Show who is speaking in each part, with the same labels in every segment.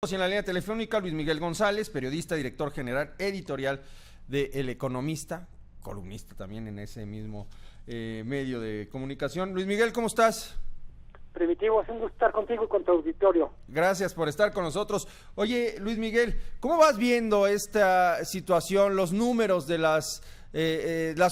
Speaker 1: Y en la línea telefónica, Luis Miguel González, periodista, director general editorial de El Economista, columnista también en ese mismo medio de comunicación. Luis Miguel, ¿cómo estás?
Speaker 2: Primitivo, es un gusto estar contigo y con tu auditorio.
Speaker 1: Gracias por estar con nosotros. Oye, Luis Miguel, ¿cómo vas viendo esta situación, los números de las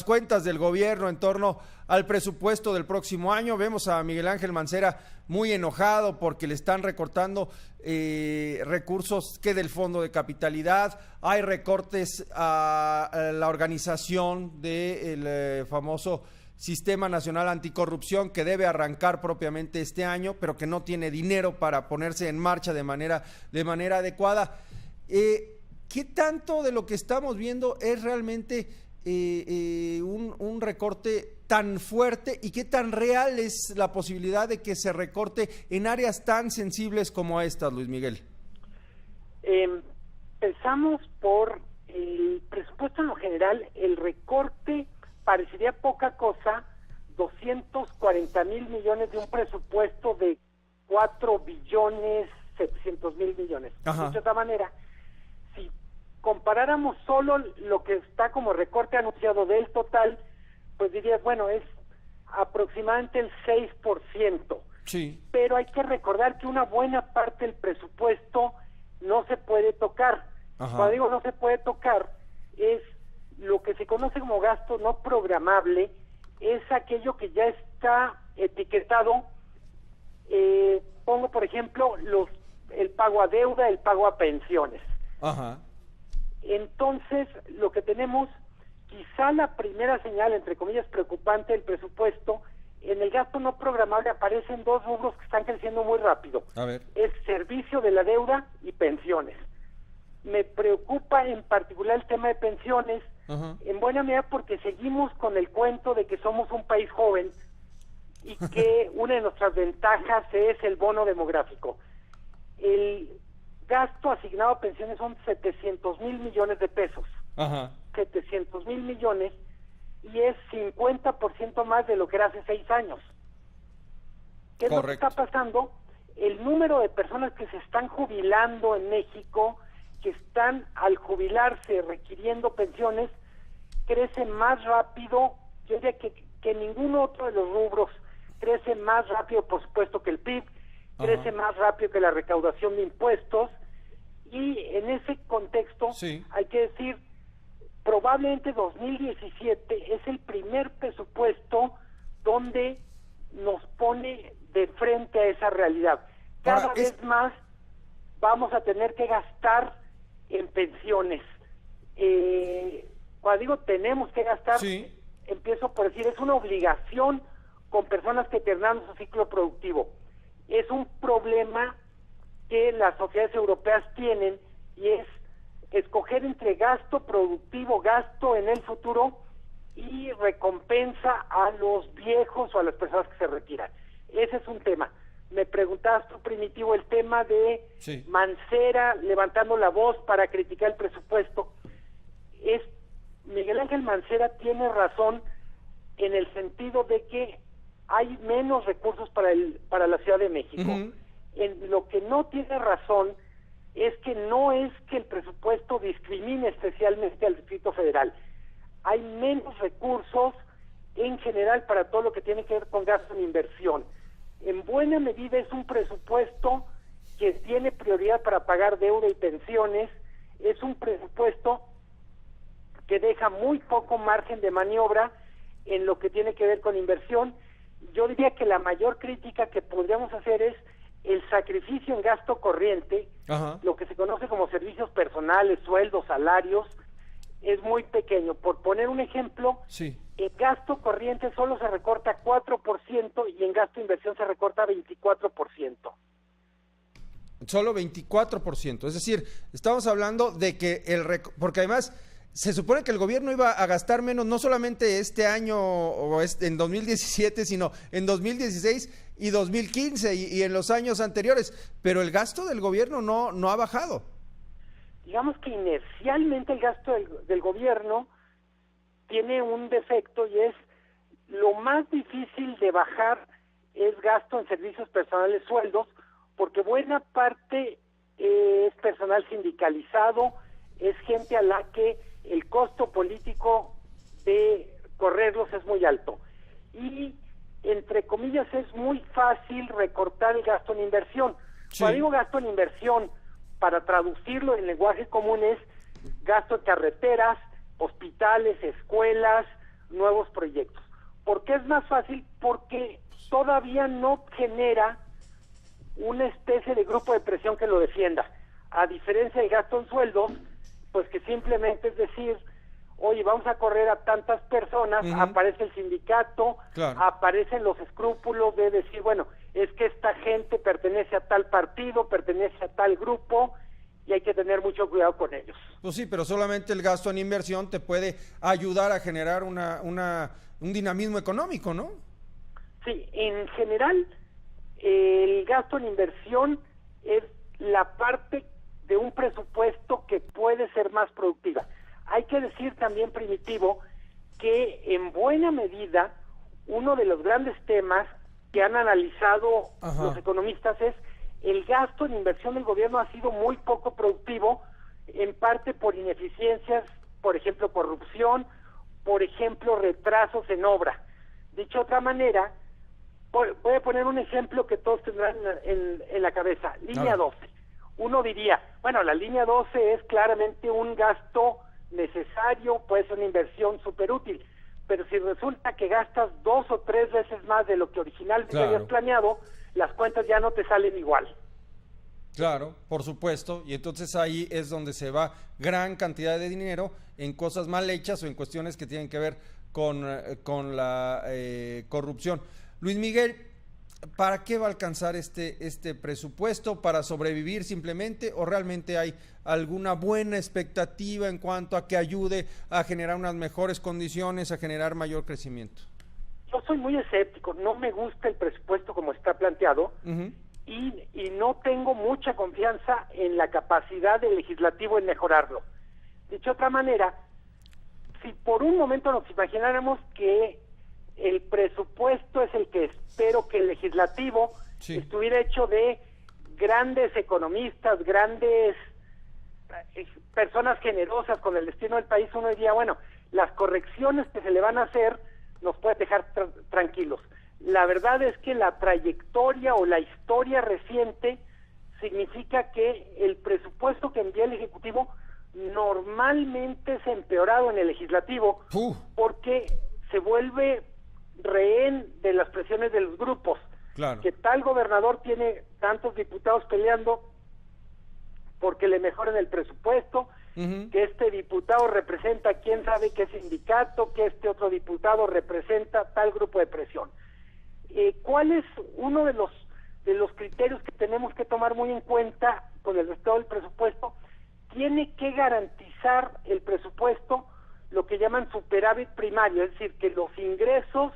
Speaker 1: cuentas del gobierno en torno al presupuesto del próximo año? Vemos a Miguel Ángel Mancera muy enojado porque le están recortando recursos que del Fondo de Capitalidad, hay recortes a la organización del famoso Sistema Nacional Anticorrupción, que debe arrancar propiamente este año, pero que no tiene dinero para ponerse en marcha de manera adecuada. ¿Qué tanto de lo que estamos viendo es realmente un recorte tan fuerte y qué tan real es la posibilidad de que se recorte en áreas tan sensibles como estas, Luis Miguel?
Speaker 2: Empezamos por el presupuesto en lo general. El recorte parecería poca cosa, 240,000 millones de un presupuesto de 4,700,000 millones.
Speaker 1: Ajá.
Speaker 2: De otra manera, si comparáramos solo lo que está como recorte anunciado del total, pues dirías, bueno, es aproximadamente el 6%.
Speaker 1: Sí.
Speaker 2: Pero hay que recordar que una buena parte del presupuesto no se puede tocar.
Speaker 1: Ajá.
Speaker 2: Cuando digo no se puede tocar, es lo que se conoce como gasto no programable, es aquello que ya está etiquetado. Pongo, por ejemplo, el pago a deuda, el pago a pensiones.
Speaker 1: Ajá.
Speaker 2: Entonces, lo que tenemos, quizá la primera señal, entre comillas, preocupante del presupuesto, en el gasto no programable aparecen dos rubros que están creciendo muy rápido.
Speaker 1: A ver.
Speaker 2: Es servicio de la deuda y pensiones. Me preocupa en particular el tema de pensiones,
Speaker 1: Ajá.
Speaker 2: en buena medida porque seguimos con el cuento de que somos un país joven y que una de nuestras ventajas es el bono demográfico. El gasto asignado a pensiones son 700,000 millones de pesos.
Speaker 1: Ajá.
Speaker 2: 700,000 millones, y es 50% más de lo que era hace 6 años. ¿Qué es lo que está pasando? El número de personas que se están jubilando en México, que están al jubilarse requiriendo pensiones, crece más rápido, yo diría que ningún otro de los rubros. Crece más rápido, por supuesto, que el PIB, crece más rápido que la recaudación de impuestos, y en ese contexto hay que decir, probablemente 2017 es el primer presupuesto donde nos pone de frente a esa realidad. Cada vez más vamos a tener que gastar en pensiones. Cuando digo tenemos que gastar, empiezo por decir, es una obligación con personas que terminan su ciclo productivo. Es un problema que las sociedades europeas tienen, y es escoger entre gasto productivo, gasto en el futuro, y recompensa a los viejos o a las personas que se retiran. Ese es un tema. Me preguntabas tú, Primitivo, el tema de Mancera levantando la voz para criticar el presupuesto. Miguel Ángel Mancera tiene razón en el sentido de que hay menos recursos para la Ciudad de México. En lo que no tiene razón es que no es que el presupuesto discrimine especialmente al Distrito Federal. Hay menos recursos en general para todo lo que tiene que ver con gasto en inversión. En buena medida es un presupuesto que tiene prioridad para pagar deuda y pensiones. Es un presupuesto que deja muy poco margen de maniobra en lo que tiene que ver con inversión. Yo diría que la mayor crítica que podríamos hacer es el sacrificio en gasto corriente. Lo que se conoce como servicios personales, sueldos, salarios, es muy pequeño. Por poner un ejemplo, en gasto corriente solo se recorta 4% y en gasto de inversión se recorta 24%.
Speaker 1: Solo 24%, es decir, estamos hablando de que porque además se supone que el gobierno iba a gastar menos, no solamente este año o en 2017, sino en 2016 y 2015 y en los años anteriores, pero el gasto del gobierno no ha bajado.
Speaker 2: Digamos que inercialmente el gasto del gobierno tiene un defecto, y es lo más difícil de bajar es gasto en servicios personales, sueldos, porque buena parte es personal sindicalizado, es gente a la que el costo político de correrlos es muy alto. Y, entre comillas, es muy fácil recortar el gasto en inversión.
Speaker 1: Sí.
Speaker 2: Cuando digo gasto en inversión, para traducirlo en lenguaje común, es gasto en carreteras, hospitales, escuelas, nuevos proyectos. ¿Por qué es más fácil? Porque todavía no genera una especie de grupo de presión que lo defienda, a diferencia del gasto en sueldos, pues que simplemente es decir, oye, vamos a correr a tantas personas, aparece el sindicato,
Speaker 1: claro,
Speaker 2: aparecen los escrúpulos de decir, bueno, es que esta gente pertenece a tal partido, pertenece a tal grupo, y hay que tener mucho cuidado con ellos.
Speaker 1: Pues sí, pero solamente el gasto en inversión te puede ayudar a generar un dinamismo económico, ¿no?
Speaker 2: Sí, en general, el gasto en inversión es la parte de un presupuesto que puede ser más productiva. Hay que decir también, Primitivo, que en buena medida uno de los grandes temas que han analizado los economistas es el gasto en inversión del gobierno ha sido muy poco productivo, en parte por ineficiencias, por ejemplo, corrupción, por ejemplo, retrasos en obra. Dicho de otra manera, voy a poner un ejemplo que todos tendrán en la cabeza. Línea 12. Uno diría, bueno, la línea 12 es claramente un gasto necesario, puede ser una inversión súper útil, pero si resulta que gastas 2 o 3 veces más de lo que originalmente habías planeado, las cuentas ya no te salen igual.
Speaker 1: Claro, por supuesto, y entonces ahí es donde se va gran cantidad de dinero en cosas mal hechas o en cuestiones que tienen que ver con la corrupción. Luis Miguel, ¿para qué va a alcanzar este presupuesto? ¿Para sobrevivir simplemente o realmente hay alguna buena expectativa en cuanto a que ayude a generar unas mejores condiciones, a generar mayor crecimiento?
Speaker 2: Yo soy muy escéptico, no me gusta el presupuesto como está planteado y no tengo mucha confianza en la capacidad del legislativo en mejorarlo. Dicho de otra manera, si por un momento nos imagináramos que el presupuesto es el que espero que el legislativo estuviera hecho de grandes economistas, grandes personas generosas con el destino del país, uno diría, bueno, las correcciones que se le van a hacer nos puede dejar tranquilos. La verdad es que la trayectoria o la historia reciente significa que el presupuesto que envía el Ejecutivo normalmente es empeorado en el Legislativo porque se vuelve rehén de las presiones de los grupos.
Speaker 1: Claro.
Speaker 2: Que tal gobernador tiene tantos diputados peleando porque le mejoren el presupuesto, que este diputado representa quién sabe qué sindicato, que este otro diputado representa tal grupo de presión. ¿Cuál es uno de los criterios que tenemos que tomar muy en cuenta con el estado del presupuesto? Tiene que garantizar el presupuesto lo que llaman superávit primario, es decir, que los ingresos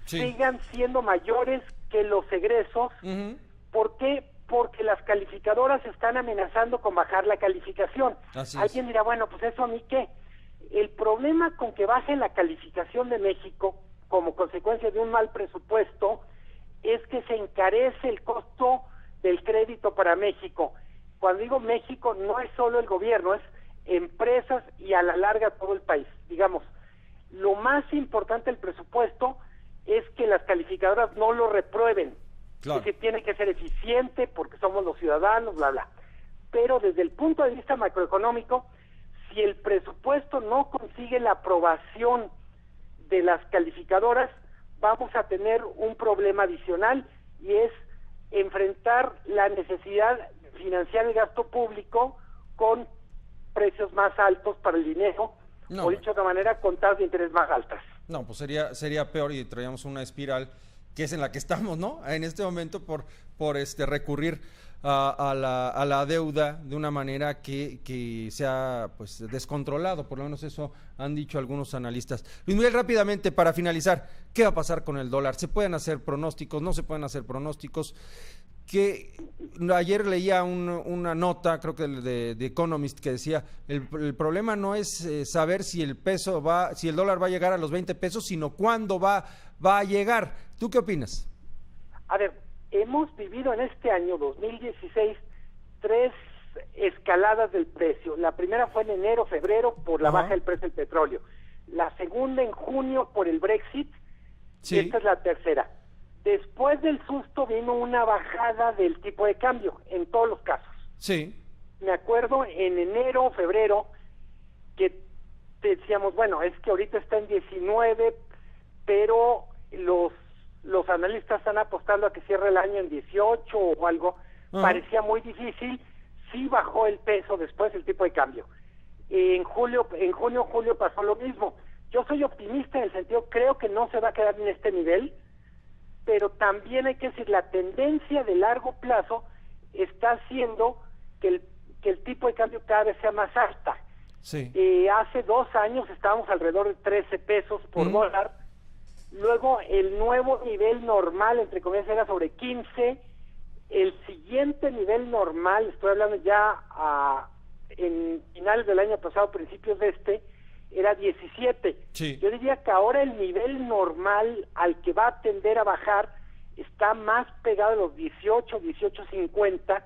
Speaker 2: sigan siendo mayores que los egresos. ¿Por qué? Porque las calificadoras están amenazando con bajar la calificación. Alguien dirá, bueno, pues eso a mí qué. El problema con que baje la calificación de México como consecuencia de un mal presupuesto es que se encarece el costo del crédito para México. Cuando digo México, no es solo el gobierno, es empresas y a la larga todo el país. Digamos, lo más importante del presupuesto es que las calificadoras no lo reprueben.
Speaker 1: Claro.
Speaker 2: Es decir, tiene que ser eficiente porque somos los ciudadanos, bla, bla. Pero desde el punto de vista macroeconómico, si el presupuesto no consigue la aprobación de las calificadoras, vamos a tener un problema adicional y es enfrentar la necesidad de financiar el gasto público con precios más altos para el dinero, o dicho de otra manera, con tasas de interés más altas.
Speaker 1: No, pues sería peor y traíamos una espiral que es en la que estamos, ¿no? En este momento por recurrir a la deuda de una manera que sea pues descontrolado, por lo menos eso han dicho algunos analistas. Luis Miguel, rápidamente para finalizar, ¿qué va a pasar con el dólar? ¿Se pueden hacer pronósticos? ¿No se pueden hacer pronósticos? Que ayer leía una nota, creo que de Economist, que decía el problema no es saber si el dólar va a llegar a los 20 pesos, sino cuándo va a llegar. ¿Tú qué opinas?
Speaker 2: A ver, hemos vivido en este año 2016 escaladas del precio. La primera fue en enero, febrero, por la
Speaker 1: Ajá.
Speaker 2: baja del precio del petróleo. La segunda en junio por el Brexit.
Speaker 1: Sí.
Speaker 2: Y esta es la tercera. Después del susto vino una bajada del tipo de cambio, en todos los casos.
Speaker 1: Sí.
Speaker 2: Me acuerdo en enero, febrero, que decíamos, bueno, es que ahorita está en 19, pero los analistas están apostando a que cierre el año en 18 o algo.
Speaker 1: Ajá.
Speaker 2: Parecía muy difícil. Sí bajó el peso después el tipo de cambio. En junio, julio pasó lo mismo. Yo soy optimista en el sentido, creo que no se va a quedar en este nivel, pero también hay que decir, la tendencia de largo plazo está haciendo que el tipo de cambio cada vez sea más alta.
Speaker 1: Sí.
Speaker 2: Hace 2 años estábamos alrededor de 13 pesos por dólar. Luego el nuevo nivel normal, entre comillas, era sobre 15. El siguiente nivel normal, estoy hablando ya en finales del año pasado, principios de era 17.
Speaker 1: Sí.
Speaker 2: Yo diría que ahora el nivel normal al que va a tender a bajar está más pegado a los 18, 18.50.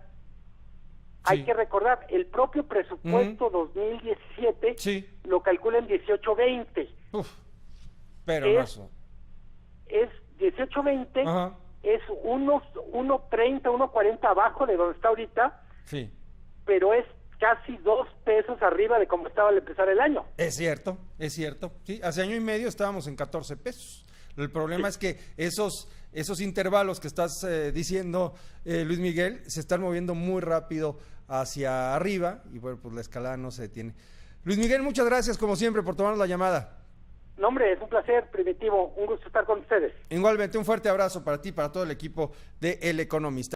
Speaker 2: Hay
Speaker 1: Sí.
Speaker 2: que recordar, el propio presupuesto 2017
Speaker 1: Sí.
Speaker 2: lo calcula en 18.20.
Speaker 1: Uf. Pero
Speaker 2: Es-
Speaker 1: no eso.
Speaker 2: Es 18.20,
Speaker 1: Ajá.
Speaker 2: es 1.30, 1.40 abajo de donde está ahorita,
Speaker 1: Sí.
Speaker 2: pero es casi 2 pesos arriba de como estaba al empezar el año.
Speaker 1: Es cierto, es cierto. Sí, hace año y medio estábamos en 14 pesos. El problema es que esos intervalos que estás diciendo, Luis Miguel, se están moviendo muy rápido hacia arriba y bueno, pues la escalada no se detiene. Luis Miguel, muchas gracias como siempre por tomarnos la llamada.
Speaker 2: No, hombre, es un placer, Primitivo, un gusto estar con ustedes.
Speaker 1: Igualmente, un fuerte abrazo para ti, para todo el equipo de El Economista.